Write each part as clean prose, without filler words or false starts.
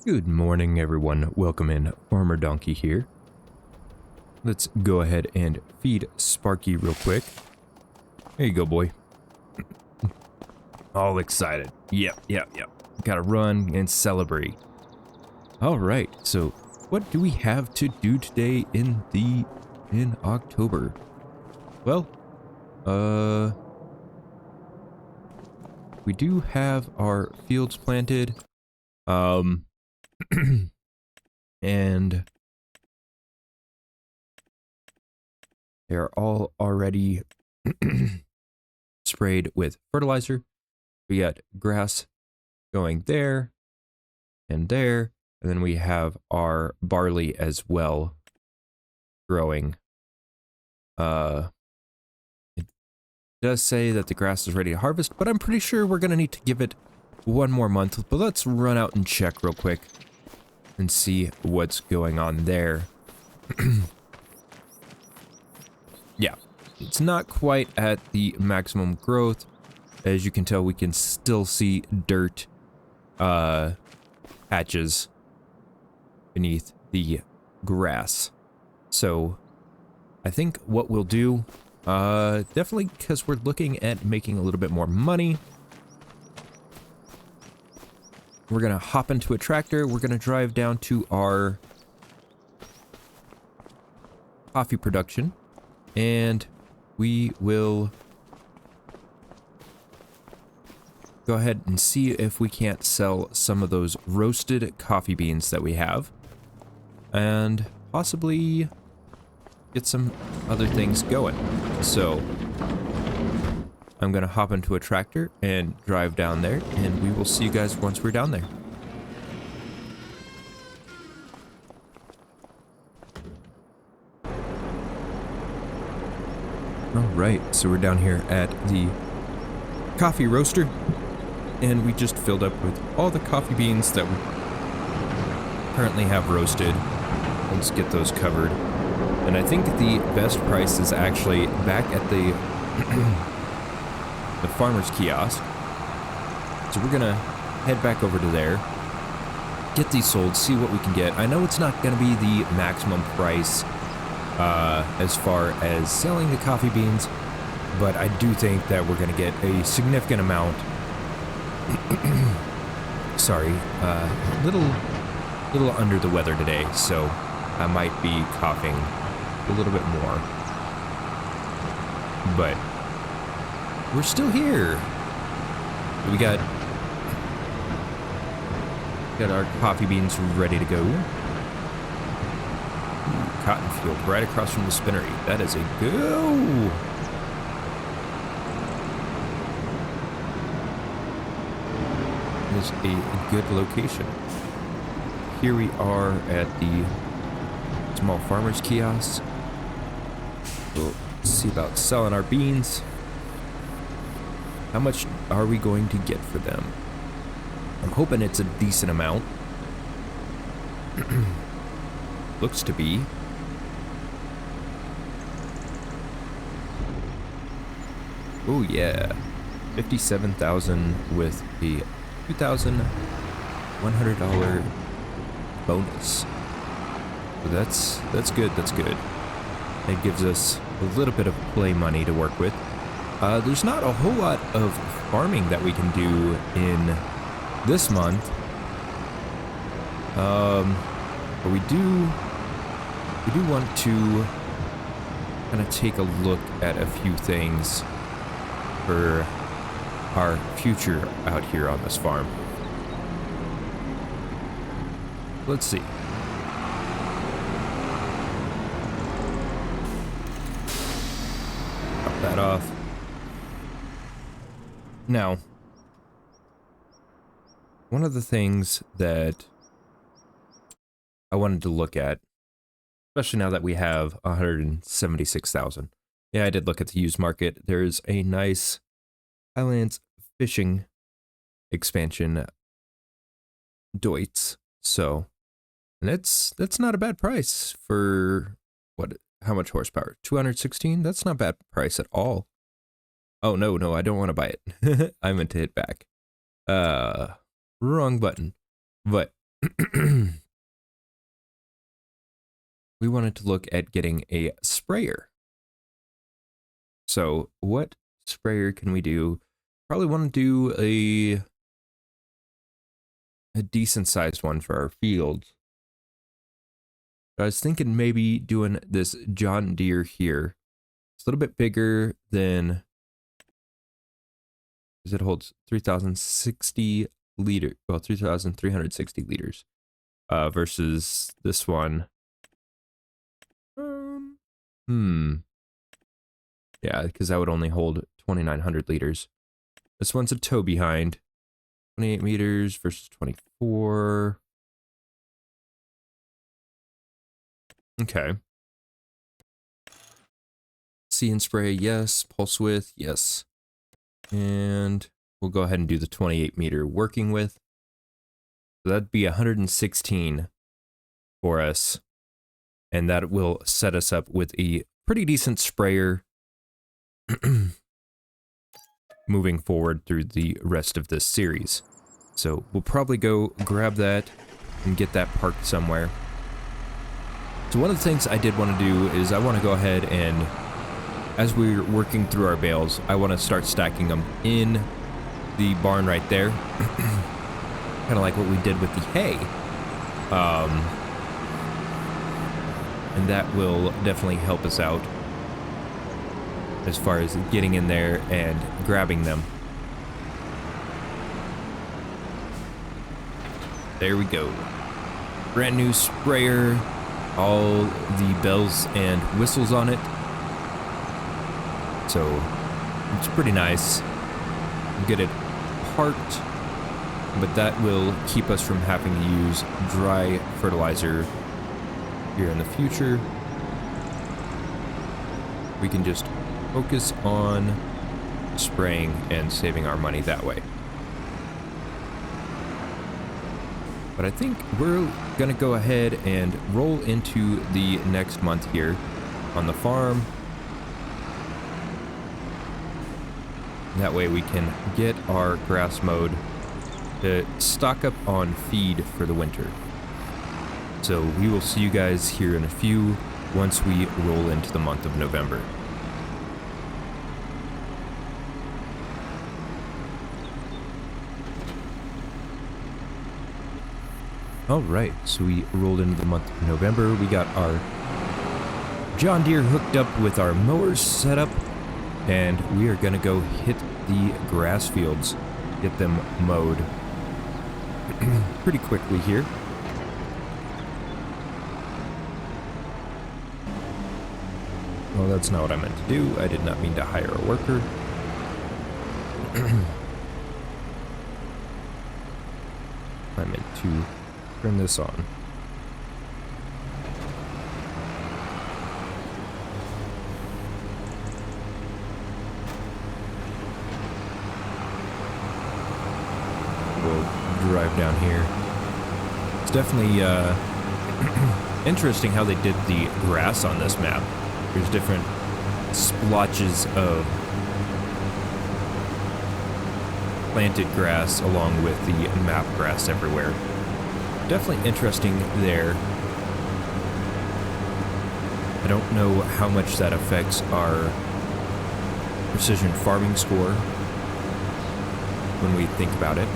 Good morning, everyone. Welcome in. Farmer Donkey here. Let's go ahead and feed Sparky real quick. There you go, boy. All excited. Yep. Gotta run and celebrate. All right, so what do we have to do today in October? Well, we do have our fields planted. And they're all already sprayed with fertilizer. We got grass going there, and then we have our barley as well growing. It does say that the grass is ready to harvest, but I'm pretty sure we're gonna need to give it one more month. But let's run out and check real quick and see what's going on there. Yeah, it's not quite at the maximum growth. As you can tell, we can still see dirt patches beneath the grass. So I think what we'll do, definitely because we're looking at making a little bit more money, we're gonna hop into a tractor. We're gonna drive down to our coffee production, and we will go ahead and see if we can't sell some of those roasted coffee beans that we have, and possibly get some other things going. So I'm gonna hop into a tractor and drive down there, and we will see you guys once we're down there. Alright, so we're down here at the coffee roaster, and we just filled up with all the coffee beans that we currently have roasted. Let's get those covered. And I think the best price is actually back at the farmer's kiosk. So we're gonna head back over to there, get these sold, see what we can get. I know it's not gonna be the maximum price as far as selling the coffee beans, but I do think that we're gonna get a significant amount. Sorry, little under the weather today, so I might be coughing a little bit more, but we're still here. We got our coffee beans ready to go. Ooh, cotton field right across from the spinnery. That is a go. Is a good location. Here we are at the small farmer's kiosk. We'll see about selling our beans. How much are we going to get for them? I'm hoping it's a decent amount. Looks to be. Oh yeah, 57,000 with a $2,100 bonus. So that's good. That's good. It gives us a little bit of play money to work with. There's not a whole lot of farming that we can do in this month. But we do want to kind of take a look at a few things for our future out here on this farm. Let's see. Drop that off. Now, one of the things that I wanted to look at, especially now that we have 176,000. Yeah, I did look at the used market. There's a nice Highlands fishing expansion, Deutz. So, and that's not a bad price for how much horsepower? 216? That's not a bad price at all. Oh, no, I don't want to buy it. I meant to hit back. Wrong button. But we wanted to look at getting a sprayer. So what sprayer can we do? Probably want to do a decent sized one for our fields. I was thinking maybe doing this John Deere here. It's a little bit bigger than, because it holds 3,060 liter, well, 3,360 liters, versus this one. Yeah, because that would only hold 2,900 liters. This one's a tow behind, 28 meters versus 24. Okay. See and spray, yes. Pulse width, yes. And we'll go ahead and do the 28 meter working width. So that'd be 116 for us. And that will set us up with a pretty decent sprayer moving forward through the rest of this series. So we'll probably go grab that and get that parked somewhere. So one of the things I did want to do is I want to go ahead and, as we're working through our bales, I want to start stacking them in the barn right there. Kind of like what we did with the hay. And that will definitely help us out as far as getting in there and grabbing them. There we go. Brand new sprayer. All the bells and whistles on it. So it's pretty nice. Get it parked, but that will keep us from having to use dry fertilizer here in the future. We can just focus on spraying and saving our money that way. But I think we're gonna go ahead and roll into the next month here on the farm. That way we can get our grass mowed to stock up on feed for the winter. So we will see you guys here in a few once we roll into the month of November. Alright, so we rolled into the month of November. We got our John Deere hooked up with our mowers set up, and we are gonna go hit the grass fields, get them mowed pretty quickly here. Well, that's not what I meant to do. I did not mean to hire a worker. I meant to turn this on. We'll drive down here. It's definitely interesting how they did the grass on this map. There's different splotches of planted grass along with the map grass everywhere. Definitely interesting there. I don't know how much that affects our precision farming score when we think about it.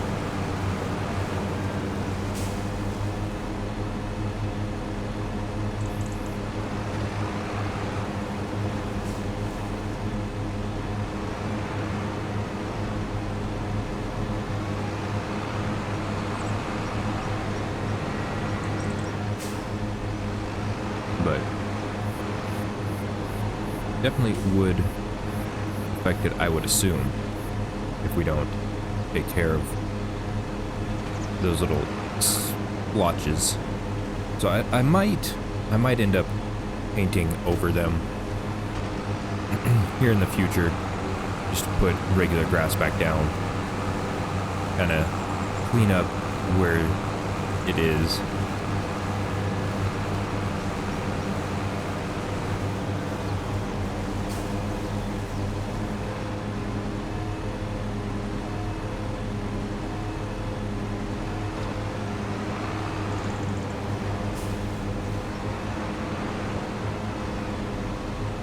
But definitely would affect it, I would assume, if we don't take care of those little splotches. So I might end up painting over them here in the future, just to put regular grass back down, kind of clean up where it is.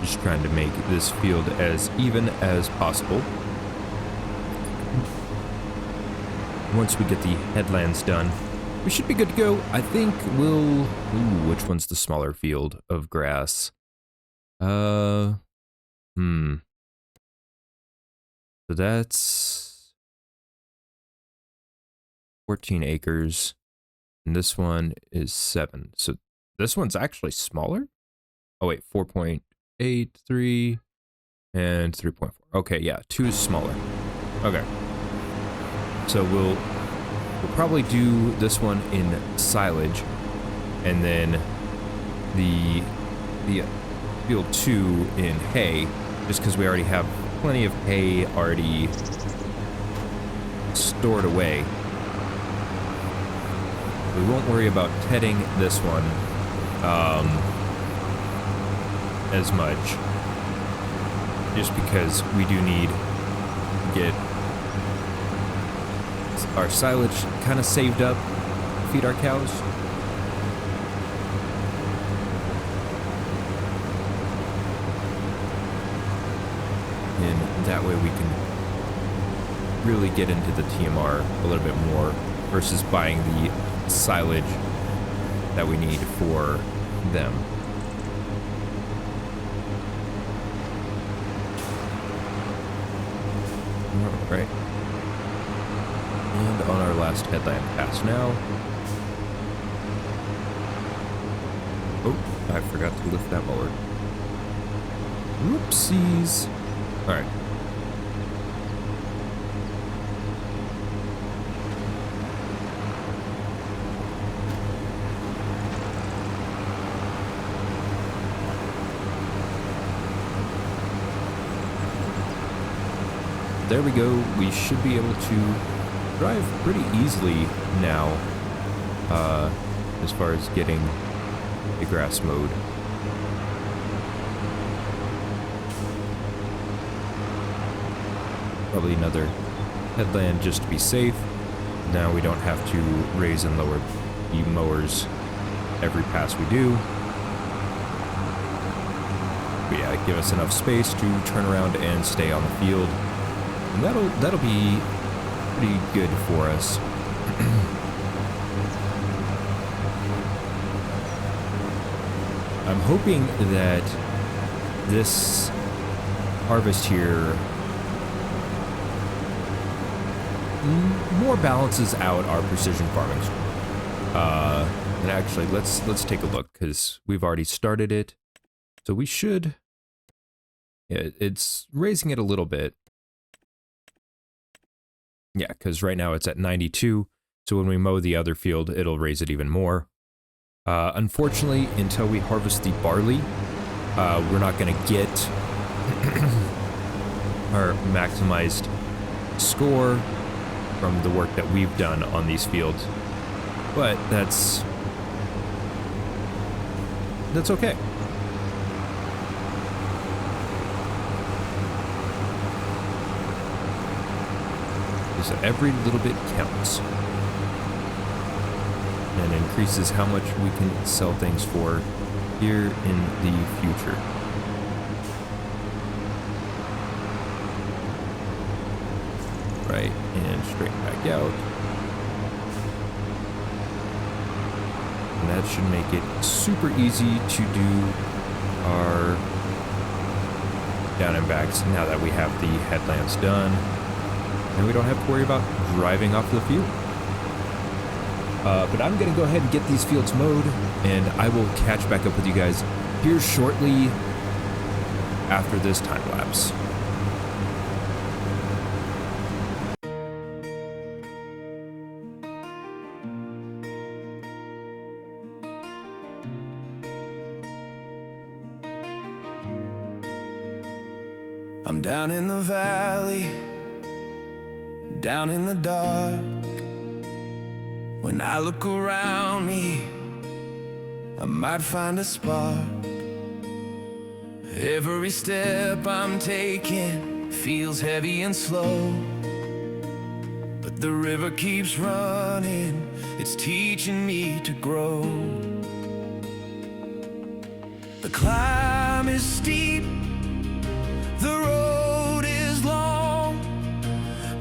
Just trying to make this field as even as possible. Once we get the headlands done, we should be good to go. I think we'll... Ooh, which one's the smaller field of grass? So that's 14 acres. And this one is 7. So this one's actually smaller? Oh wait, 4.8, 3, and 3.4. Okay, yeah, 2 is smaller. Okay. So we'll probably do this one in silage, and then the field 2 in hay, just because we already have plenty of hay already stored away. We won't worry about tedding this one as much, just because we do need to get our silage kind of saved up to feed our cows. And that way we can really get into the TMR a little bit more versus buying the silage that we need for them. All right. And on our last headland pass now. Oh, I forgot to lift that mower. Whoopsies. All right. There we go. We should be able to drive pretty easily now, as far as getting the grass mowed. Probably another headland just to be safe. Now we don't have to raise and lower the mowers every pass we do. But yeah, give us enough space to turn around and stay on the field. And that'll be pretty good for us. I'm hoping that this harvest here more balances out our precision farming. And actually, let's take a look, because we've already started it. So we should... Yeah, it's raising it a little bit. Yeah, because right now it's at 92, so when we mow the other field, it'll raise it even more. Unfortunately, until we harvest the barley, we're not going to get our maximized score from the work that we've done on these fields. But that's okay. So every little bit counts and increases how much we can sell things for here in the future. Right, and straighten back out. And that should make it super easy to do our down and backs now that we have the headlands done. And we don't have to worry about driving off the field. But I'm going to go ahead and get these fields mowed, and I will catch back up with you guys here shortly after this time lapse. I'm down in the valley, down in the dark. When I look around me, I might find a spark. Every step I'm taking feels heavy and slow, but the river keeps running, it's teaching me to grow. The climb climb is steep, the road is long,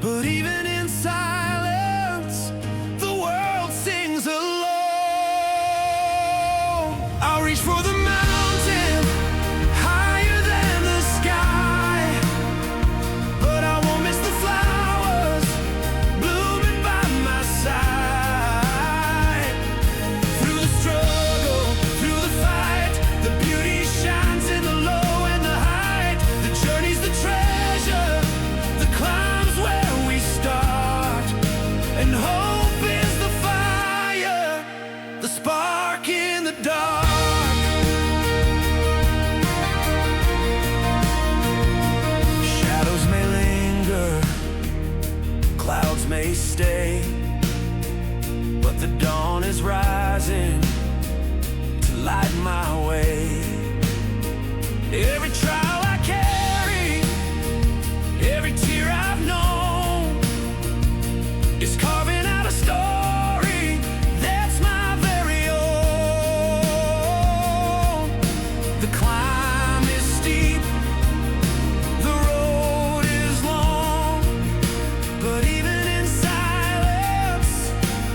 but even in silence, the world sings along. I'll reach for the mountain higher than the sky, but I won't miss the flowers blooming by my side. Through the struggle, through the fight, the beauty shines in the low and the height. The journey's the treasure, the climb's where we start, and hope is the fire, the spark in the dark. Shadows may linger, clouds may stay, but the dawn is rising to light my way. Every trial I carry, every tear I've known, is carving out a story that's my very own. The climb is steep, the road is long, but even in silence,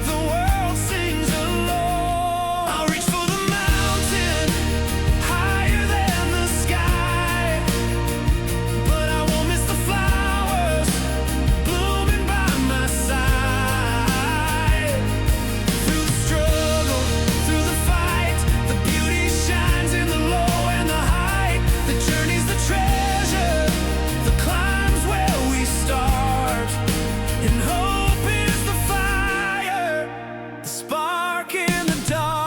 the world sings along. I'll reach for the mountain higher than the sky, but I won't miss the flowers blooming by my side. Through the struggle, through the fight, the beauty shines in the low and the height. The journey's the treasure, the climb's where we start, and hope is the fire, the spark in the dark.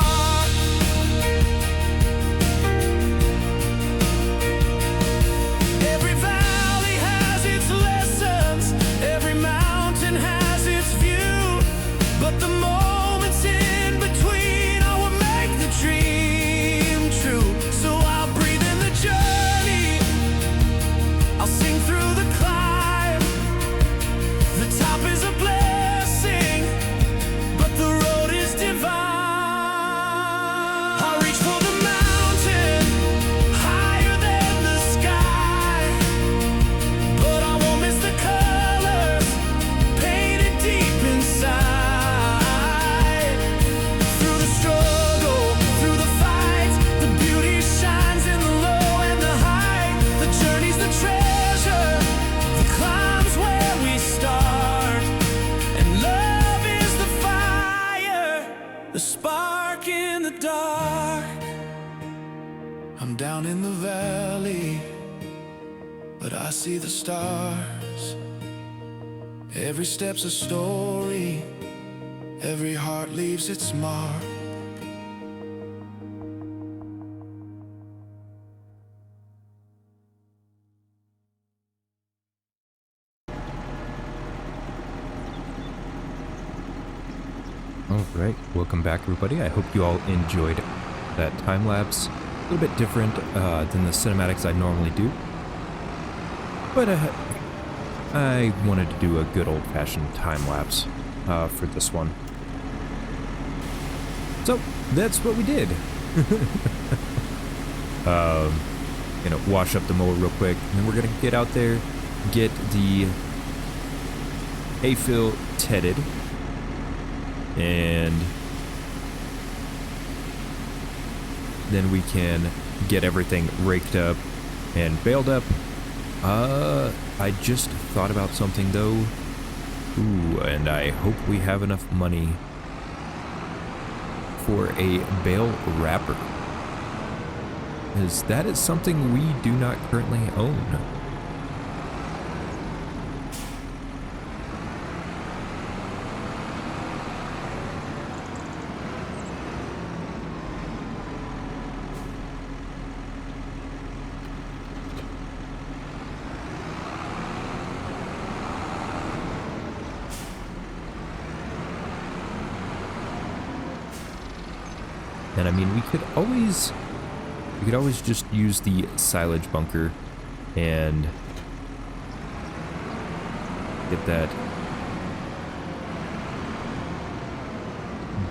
Every valley has its lessons, every mountain has its view, but the moments in between are what make the dream true. So I'll breathe in the journey, I'll sing through the climb. The top is a blessing, but the road is divine. I'll reach for the mountain higher than the sky, but I won't miss the colors painted deep inside. Through the struggle, through the fight, the beauty shines in the low and the high. The journey's the treasure, the climb's where we start, and love is the fire, the spark in the dark. I'm down in the valley, but I see the stars. Every step's a story, every heart leaves its mark. Alright, welcome back everybody. I hope you all enjoyed that time lapse. A little bit different than the cinematics I normally do. But I wanted to do a good old-fashioned time lapse for this one. So, that's what we did. Gonna wash up the mower real quick, and then we're gonna get out there, get the hay fill tedded, and then we can get everything raked up and baled up. I just thought about something though. Ooh, and I hope we have enough money for a bale wrapper, because that is something we do not currently own. And I mean, we could always just use the silage bunker and get that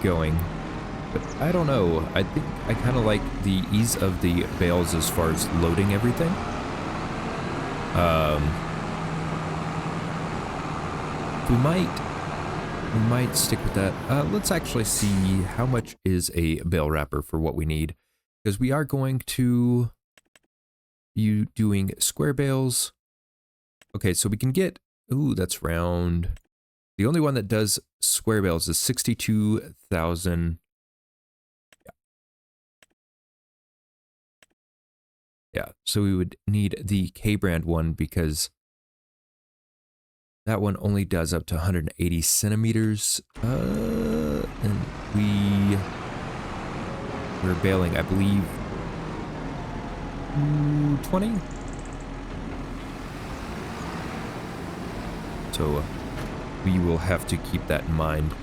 going. But I don't know. I think I kind of like the ease of the bales as far as loading everything. We might stick with that. Let's actually see how much is a bale wrapper for what we need. Because we are going to be doing square bales. Okay, so we can get, ooh, that's round. The only one that does square bales is 62,000. Yeah, so we would need the K brand one because that one only does up to 180 centimeters. And we're baling, I believe, 20? So we will have to keep that in mind.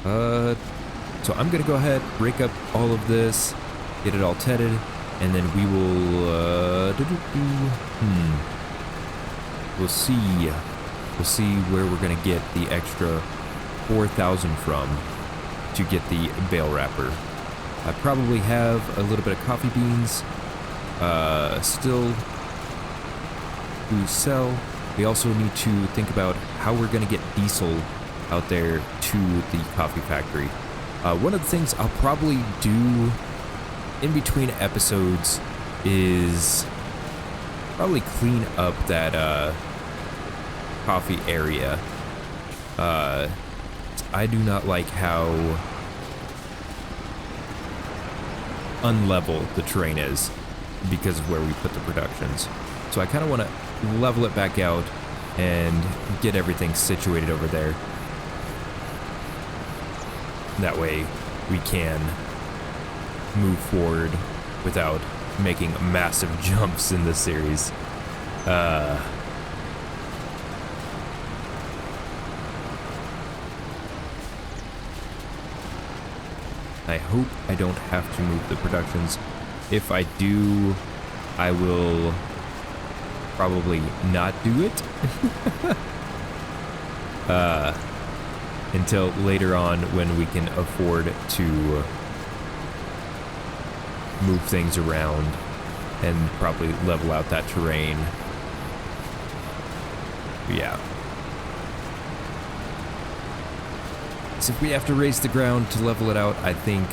So I'm gonna go ahead, break up all of this, get it all tedded, and then we will, we'll see where we're gonna get the extra 4,000 from to get the bale wrapper. I probably have a little bit of coffee beans, still to sell. We also need to think about how we're gonna get diesel out there to the coffee factory. One of the things I'll probably do in between episodes is probably clean up that coffee area. I do not like how unlevel the terrain is because of where we put the productions. So I kind of want to level it back out and get everything situated over there. That way we can move forward without making massive jumps in this series. I hope I don't have to move the productions. If I do, I will probably not do it. Until later on when we can afford to move things around and probably level out that terrain. Yeah. So if we have to raise the ground to level it out, I think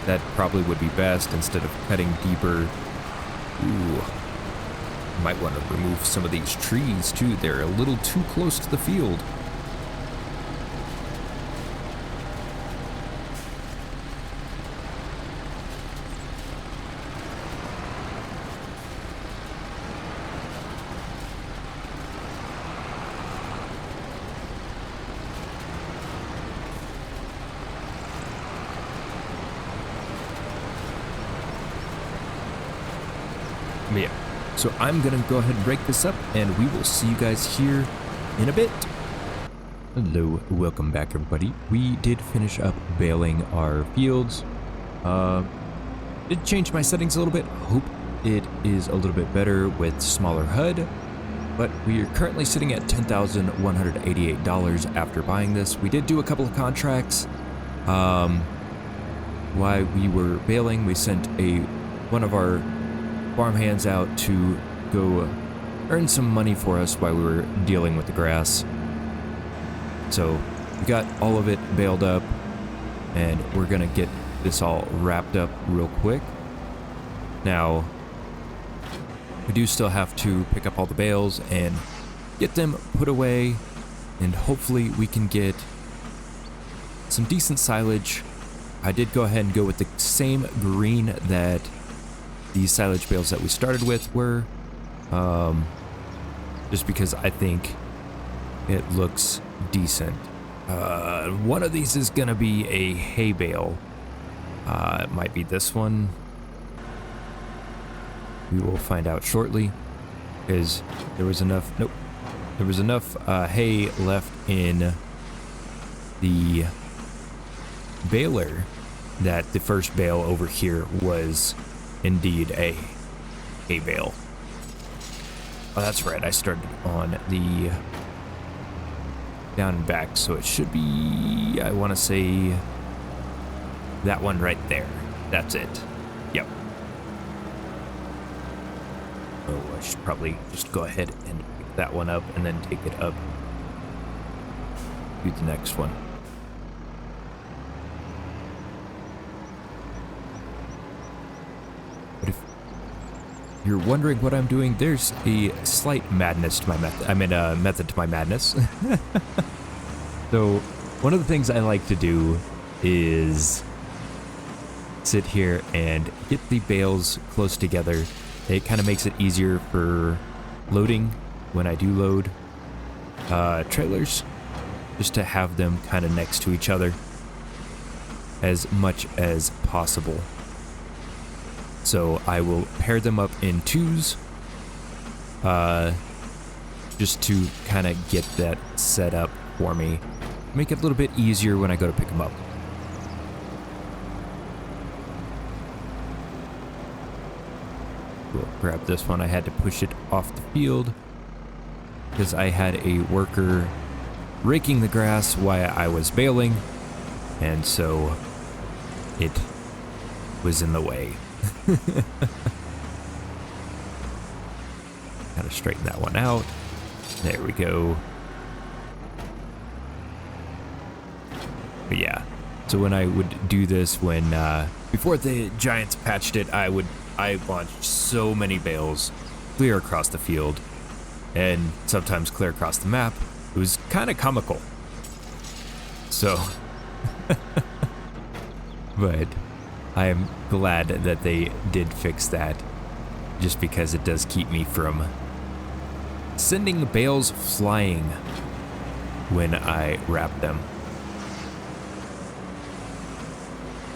that probably would be best instead of cutting deeper. Ooh. Might want to remove some of these trees too. They're a little too close to the field. Yeah. So I'm going to go ahead and break this up, and we will see you guys here in a bit. Hello, welcome back everybody. We did finish up baling our fields. Did change my settings a little bit. Hope it is a little bit better with smaller HUD. But we are currently sitting at $10,188 after buying this. We did do a couple of contracts. While we were baling, we sent one of our farmhands out to go earn some money for us while we were dealing with the grass. So we got all of it baled up, and we're gonna get this all wrapped up real quick. Now, we do still have to pick up all the bales and get them put away, and hopefully we can get some decent silage. I did go ahead and go with the same green that the silage bales that we started with were, just because I think it looks decent. One of these is gonna be a hay bale. It might be this one. We will find out shortly, because there was enough, there was enough hay left in the baler that the first bale over here was indeed a hay bale. Oh, that's right, I started on the down and back, so it should be, I want to say That one right there. That's it. Yep. Oh, I should probably just go ahead and pick that one up and then take it up to the next one. But if you're wondering what I'm doing, there's a slight madness to my method. I mean, a method to my madness. So, one of the things I like to do is sit here and get the bales close together. It kind of makes it easier for loading when I do load trailers, just to have them kind of next to each other as much as possible. So I will pair them up in twos, just to kind of get that set up for me. Make it a little bit easier when I go to pick them up. We'll grab this one. I had to push it off the field because I had a worker raking the grass while I was baling, and so it was in the way. Gotta straighten that one out. There we go. But yeah, so when I would do this, when before the Giants patched it, I launched so many bales clear across the field and sometimes clear across the map. It was kind of comical. So, but I am glad that they did fix that, just because it does keep me from sending the bales flying when I wrap them.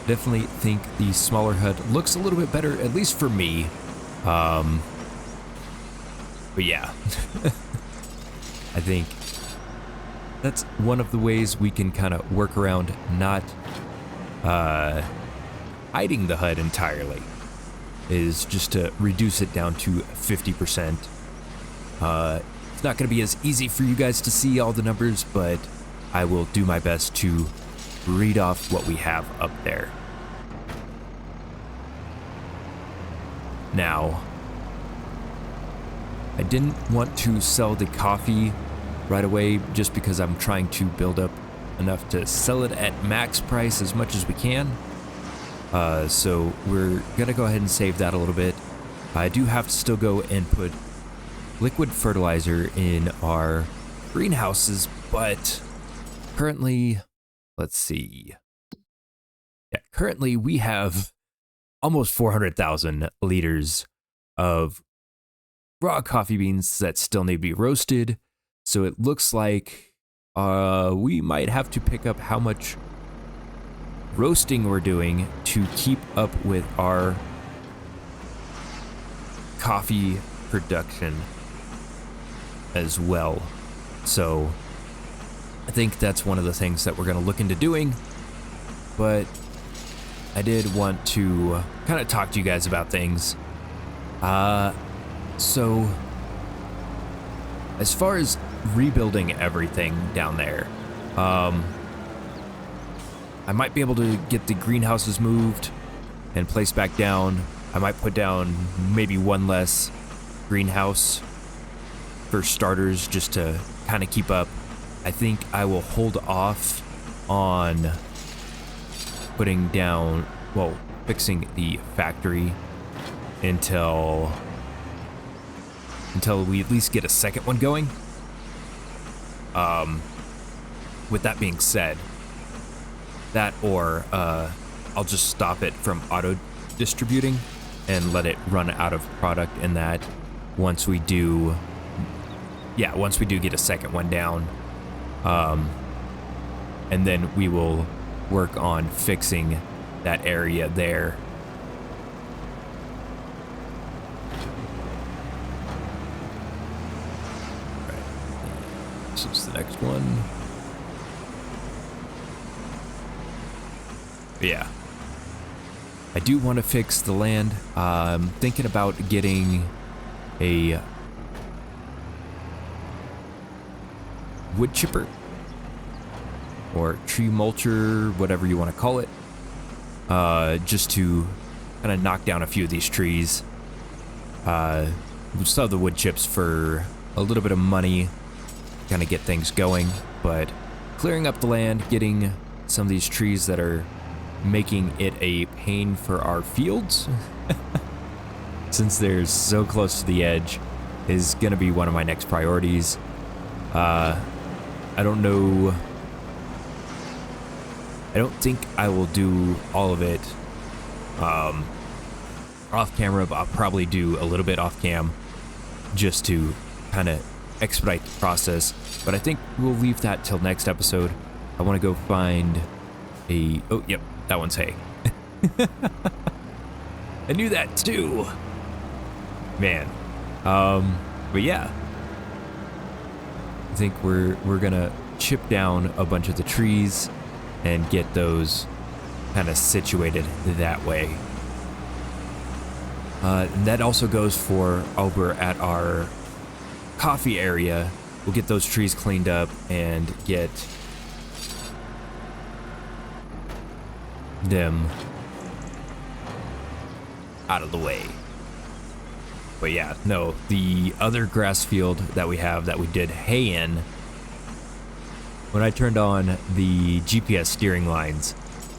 Definitely think the smaller HUD looks a little bit better, at least for me. But yeah, I think that's one of the ways we can kind of work around not hiding the HUD entirely, is just to reduce it down to 50%. It's not going to be as easy for you guys to see all the numbers, but I will do my best to read off what we have up there. Now, I didn't want to sell the coffee right away just because I'm trying to build up enough to sell it at max price as much as we can. So we're gonna go ahead and save that a little bit. I do have to still go and put liquid fertilizer in our greenhouses, but currently, let's see. Yeah, currently we have almost 400,000 liters of raw coffee beans that still need to be roasted. So it looks like we might have to pick up how much roasting we're doing to keep up with our coffee production as well. So I think that's one of the things that we're going to look into doing, but I did want to kind of talk to you guys about things. So as far as rebuilding everything down there, I might be able to get the greenhouses moved and placed back down. I might put down maybe one less greenhouse for starters, just to kind of keep up. I think I will hold off on putting down, well, fixing the factory until we at least get a second one going. With that being said, that or I'll just stop it from auto distributing and let it run out of product, and that once we do get a second one down, and then we will work on fixing that area there. Right. This is the next one. Yeah. I do want to fix the land. I'm thinking about getting a wood chipper or tree mulcher, whatever you want to call it. just to kind of knock down a few of these trees. We'll sell the wood chips for a little bit of money, kind of get things going, but clearing up the land, getting some of these trees that are making it a pain for our fields, since they're so close to the edge, is going to be one of my next priorities. I don't know. I don't think I will do all of it off camera, but I'll probably do a little bit off cam just to kind of expedite the process. But I think we'll leave that till next episode. I want to go find a... Oh, yep, that one's hay. I knew that too. Man. But yeah. I think we're gonna chip down a bunch of the trees and get those kind of situated that way. And that also goes for over at our coffee area. We'll get those trees cleaned up and get them out of the way. But yeah, no, the other grass field that we have that we did hay in, when I turned on the GPS steering lines,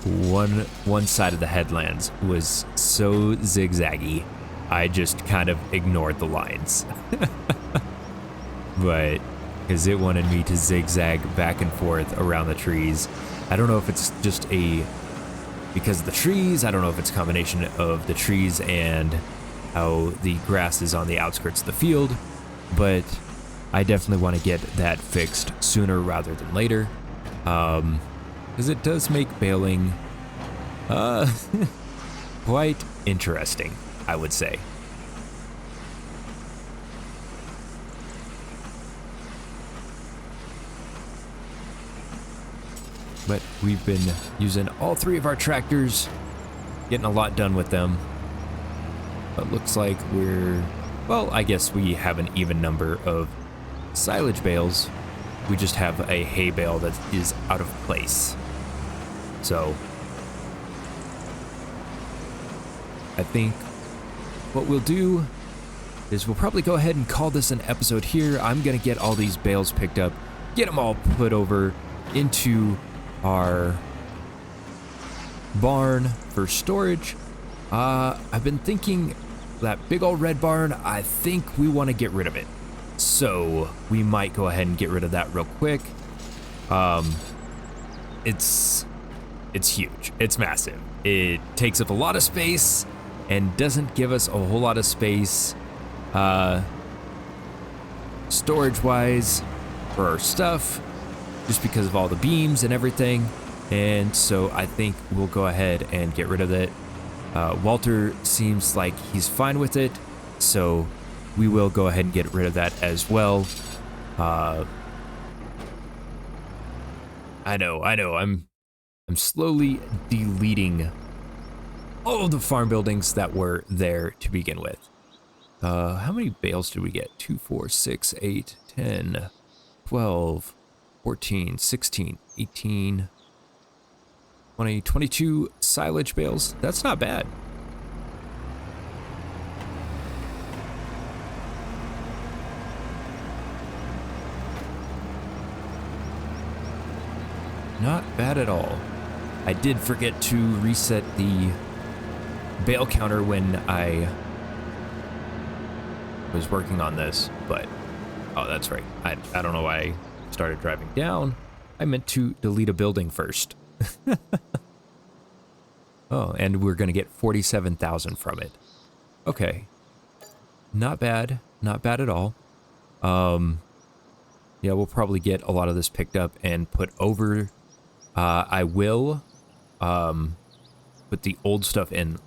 one side of the headlands was so zigzaggy, I just kind of ignored the lines. But because it wanted me to zigzag back and forth around the trees. I don't know if it's just because of the trees. I don't know if it's a combination of the trees and how the grass is on the outskirts of the field, but I definitely want to get that fixed sooner rather than later, because it does make baling quite interesting, I would say. But we've been using all three of our tractors, getting a lot done with them. But looks like well, I guess we have an even number of silage bales. We just have a hay bale that is out of place. So I think what we'll do is we'll probably go ahead and call this an episode here. I'm gonna get all these bales picked up, get them all put over into our barn for storage. I've been thinking that big old red barn, I think we want to get rid of it. So we might go ahead and get rid of that real quick. It's huge. It's massive. It takes up a lot of space and doesn't give us a whole lot of space storage wise for our stuff, just because of all the beams and everything. And so I think we'll go ahead and get rid of it. Walter seems like he's fine with it, so we will go ahead and get rid of that as well. I know, I'm slowly deleting all of the farm buildings that were there to begin with. How many bales did we get? 2, 4, 6, 8, 10, 12, 14, 16, 18, 20, 22 silage bales. That's not bad. Not bad at all. I did forget to reset the bale counter when I was working on this, but oh, that's right. I don't know why I started driving down. I meant to delete a building first. Oh, and we're gonna get 47,000 from it. Okay, not bad at all. Yeah, we'll probably get a lot of this picked up and put over. I will put the old stuff in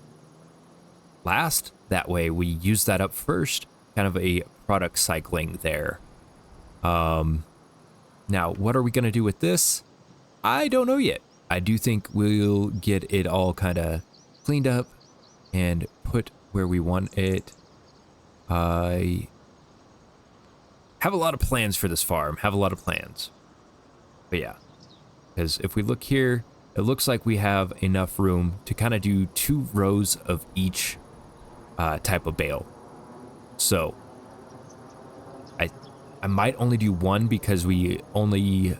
last. That way we use that up first. Kind of a product cycling there. Now, what are we gonna do with this? I don't know yet. I do think we'll get it all kind of cleaned up and put where we want it. I have a lot of plans for this farm. But yeah, because if we look here, it looks like we have enough room to kind of do 2 rows of each type of bale. So I might only do 1 because we only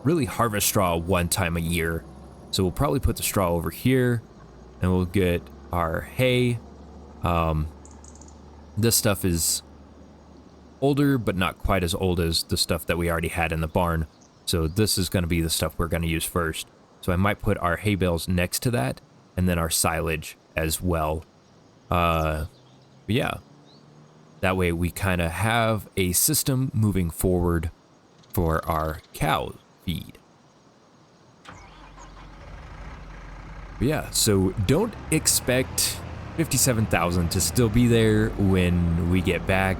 really harvest straw 1 time a year. So we'll probably put the straw over here and we'll get our hay. This stuff is older, but not quite as old as the stuff that we already had in the barn. So this is going to be the stuff we're going to use first. So I might put our hay bales next to that and then our silage as well. But yeah, that way we kind of have a system moving forward for our cow feed. But yeah, so don't expect 57,000 to still be there when we get back.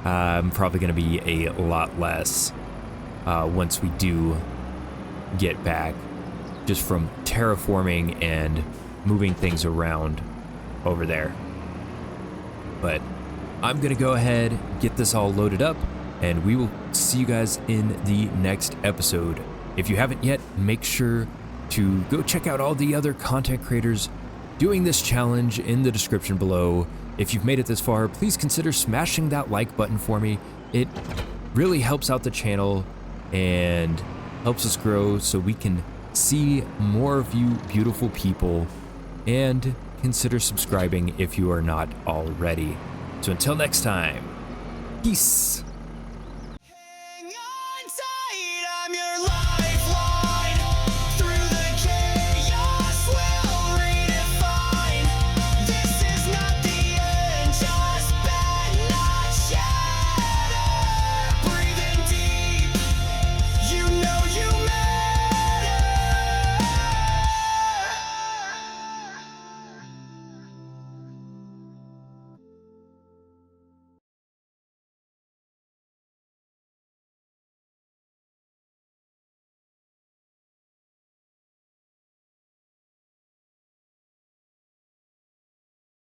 I'm probably going to be a lot less once we do get back, just from terraforming and moving things around over there. But I'm going to go ahead, get this all loaded up, and we will see you guys in the next episode. If you haven't yet, make sure to go check out all the other content creators doing this challenge in the description below. If you've made it this far, please consider smashing that like button for me. It really helps out the channel and helps us grow so we can see more of you beautiful people, and consider subscribing if you are not already. So until next time, peace.